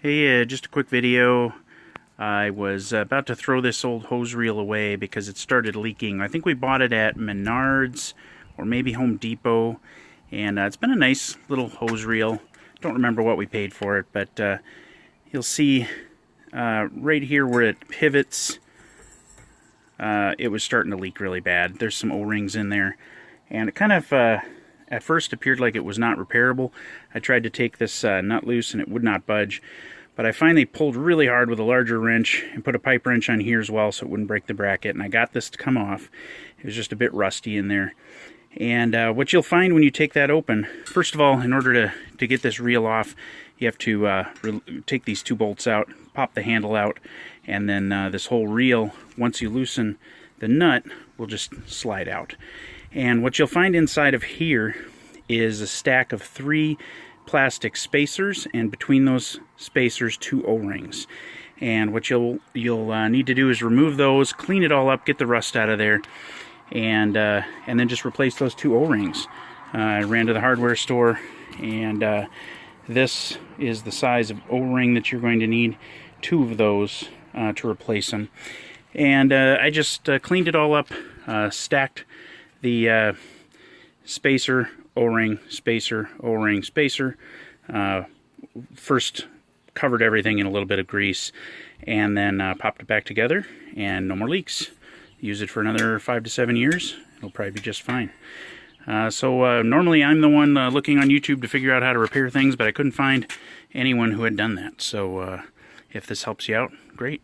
Hey, just a quick video. I was about to throw this old hose reel away because it started leaking. I think we bought it at Menards or maybe Home Depot, and it's been a nice little hose reel. Don't remember what we paid for it, but you'll see right here where it pivots, it was starting to leak really bad. There's some O-rings in there, and it kind of at first appeared like it was not repairable. I tried to take this nut loose and it would not budge, but I finally pulled really hard with a larger wrench and put a pipe wrench on here as well so it wouldn't break the bracket, and I got this to come off. It was just a bit rusty in there. And what you'll find when you take that open, first of all, in order to get this reel off, you have to take these two bolts out, pop the handle out, and then this whole reel, once you loosen the nut, will just slide out. And what you'll find inside of here is a stack of 3 plastic spacers, and between those spacers 2 O-rings. And what you'll need to do is remove those, clean it all up, get the rust out of there, and then just replace those 2 O-rings. I ran to the hardware store, and this is the size of O-ring that you're going to need, 2 of those to replace them. And I just cleaned it all up, stacked the spacer, O-ring, spacer, O-ring, spacer. First covered everything in a little bit of grease, and then popped it back together, and no more leaks. Use it for another 5 to 7 years. It'll probably be just fine. So normally I'm the one looking on YouTube to figure out how to repair things, but I couldn't find anyone who had done that. So if this helps you out, great.